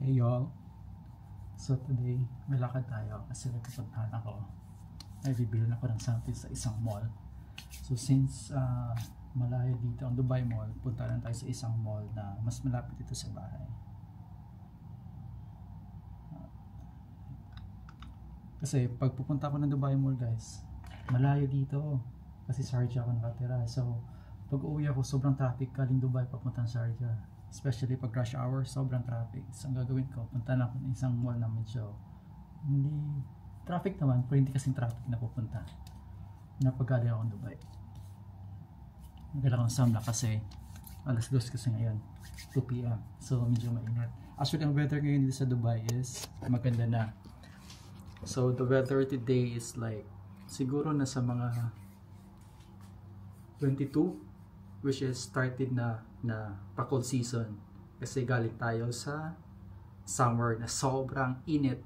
Hey y'all, so today may lakad tayo kasi may pupuntahan ako. Ay bibili ako ng something sa isang mall. So since malayo dito ang Dubai Mall, punta lang tayo sa isang mall na mas malapit dito sa bahay. Kasi pag pupunta ako ng Dubai Mall guys, malayo dito kasi Sharjah ako nakatira. So pag uwi ako sobrang traffic galing Dubai papuntang Sharjah. Especially pag rush hour, sobrang traffic. So ang gagawin ko, punta na ako ng isang mall na medyo hindi traffic naman, pero hindi kasing traffic na pupunta na paggaling ako ng Dubai. Magalang akong samla kasi alas 2 kasi ngayon, 2 PM. So medyo mainit. Actually ang weather ngayon dito sa Dubai is maganda na. So the weather today is like siguro nasa mga 22, which is started na pa-cold season kasi galing tayo sa summer na sobrang init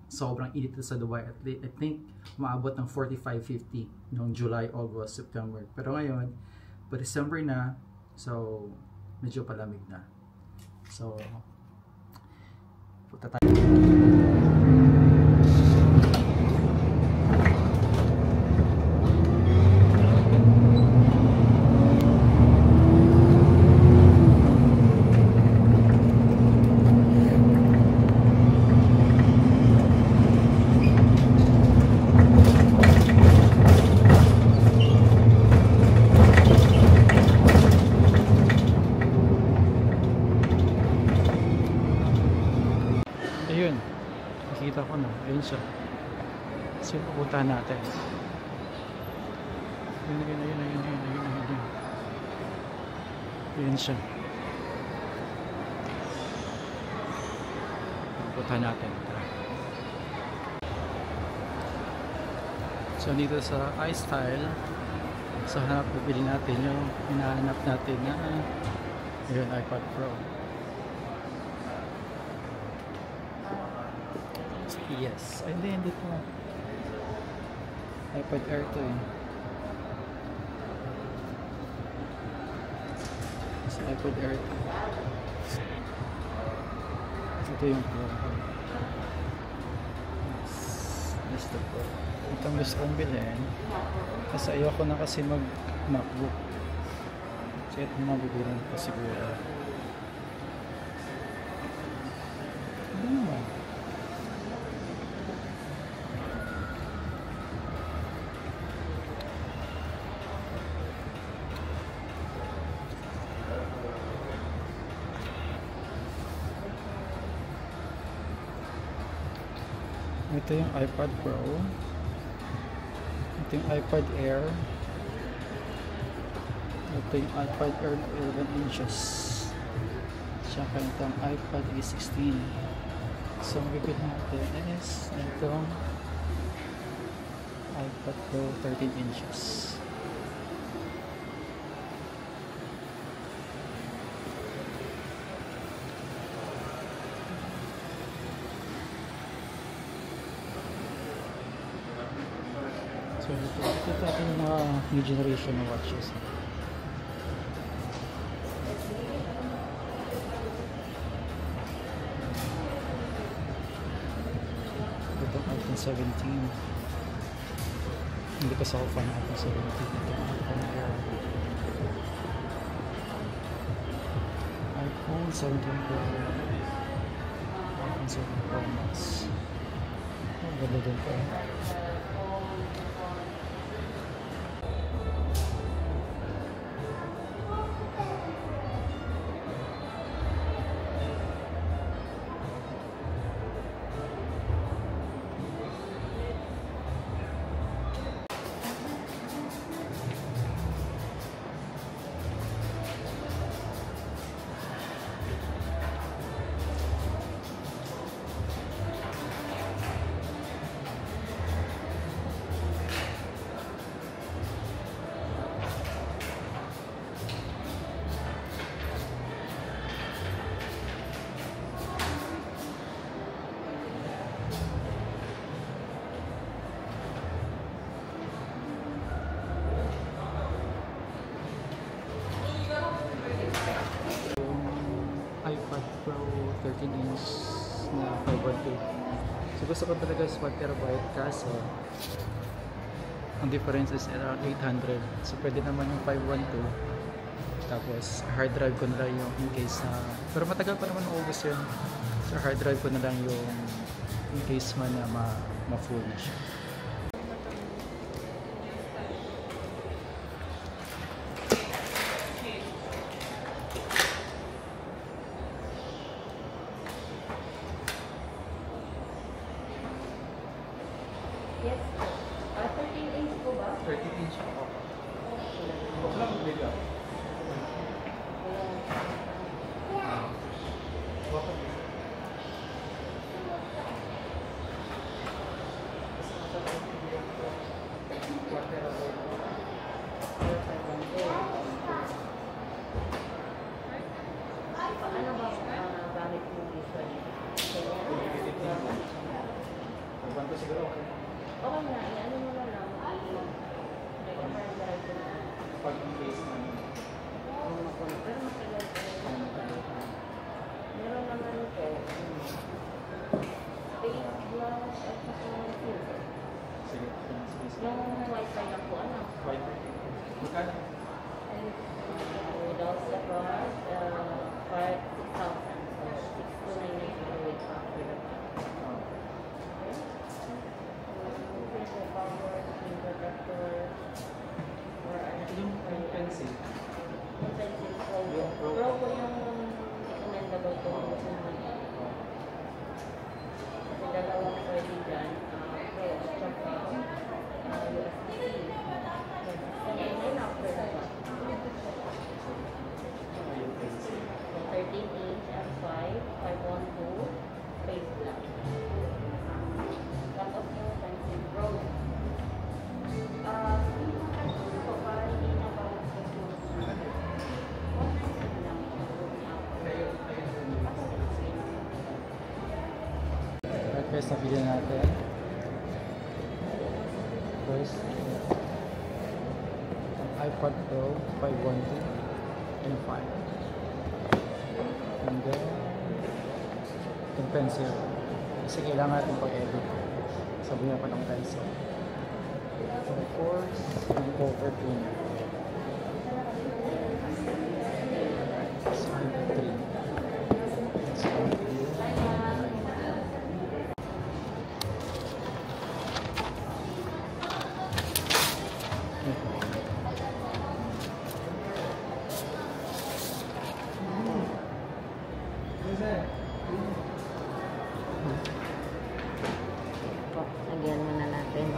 sa Dubai. At I think maabot ng 45-50 noong July, August, September, pero ngayon pa December na, so medyo palamig na. So punta tayo. Ayun, nakita ko na, ayun siya. So pupuntahan natin. Ayun siya. Pupuntahan natin. So dito sa iStyle, so hanap, bibili natin yung hinahanap natin na ayun, iPad Pro. Yes, ay hindi to. iPad Air to eh. So, iPad Air to. Ito yung Pro. Yes, the Pro. Itong gusto kong bilhin kasi ayoko na kasi mag MacBook. So ito yung mabibilin ko siguro. Ano naman? Ito yung iPad Pro. Ito yung iPad Air. Ito yung iPad Air na 11 inches. Tsaka itong iPad A16. So ang bibili natin is itong iPad Pro 13 inches. So ito natin yung mga new generation na watches. Ito iPhone 17. Hindi kasi ako fan ng iPhone 17. Ito iPhone Air. iPhone 17 Pro. iPhone 17 Pro Max. Ang ganda din po. Pro 13-inch na 512. So gusto ko talaga is 1TB, kaso ang difference is around 800. So pwede naman yung 512. Tapos hard drive ko na lang yung in case na, pero matagal pa naman maubos yun. So hard drive ko na lang yung in case man na ma-full na siya. Yes. 13 inch po ba? 13 inch ako. Okay lang bigla. Ano ba gamit mo usually? Pagbanto siguro okay. Okay nga, ano mo na lang, i-hard drive ko na. Pag in case na Pero matagal pa rin. Meron naman ito, space glass at saka filter. sige. Yung wifi lang po, ano? White. Magkano? Without the cost, part 6,000. So, 6,299 with after the cost. Filter power, screen protector, or ano Yung pencil. yung pencil pro. Pro po yung recommendable ko gusto mo. Kasi dalawang pwede dyan, pro at saka USB-C. And then after the cost. 13-inch M5, 512, space black. Tapos yung pencil pro. So para hindi na ba Right guys, nabili natin. First, ang iPad Pro 512 and 5. And then, yung pencil. Kasi kailangan natin pag-edit. Sabi niya pa ng pencil. So, of course, ang cover pin. So, 3. So, lagyan muna natin.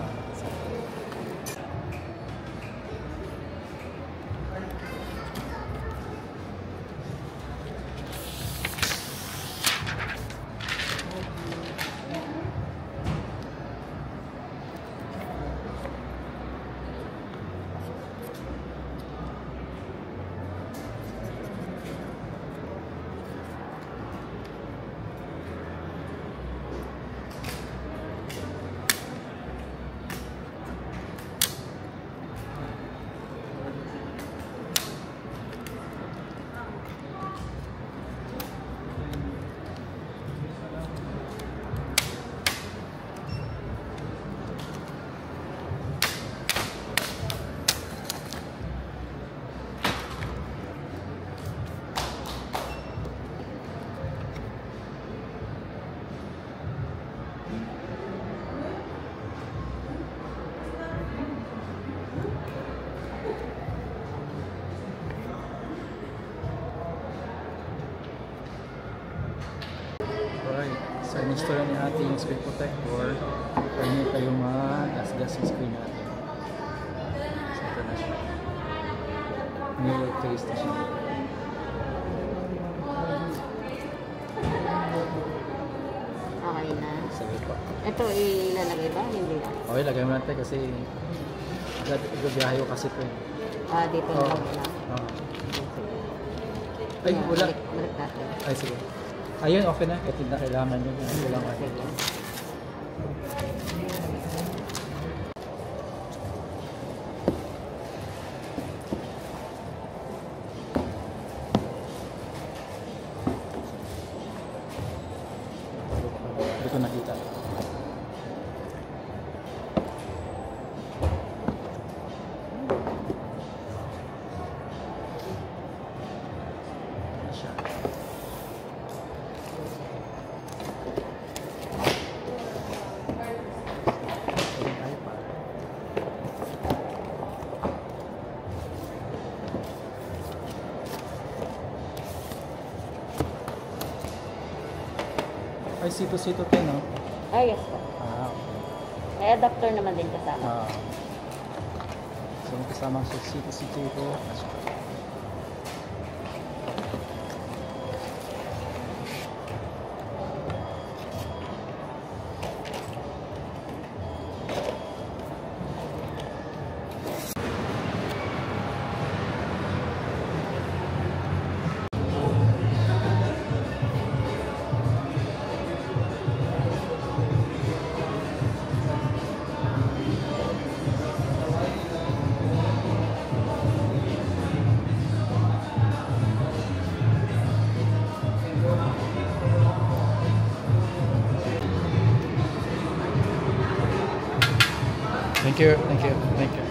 Alright, so in-install ni natin yung screen protector para hindi tayo ma-gas-gas yung screen natin. So ito na siya. Mirror case na siya. Okay na. Sige po. Ito ilalagay ba? Hindi na. Okay, lagay mo natin kasi igabiyahe ko kasi ito eh. Dito na lang na. Oo. Ay, wala. Balik natin. Ay, sige. Ayun, okay na. Ito na kailangan nyo. Ito lang ako. Sige. ko nakita. Siya. Ay, sito-sito tayo, no? Ah, yes po. Ah, okay. May adapter naman din kasama. Ah. So, kasama sa sito-sito ito. Thank you, thank you, thank you.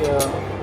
Yeah.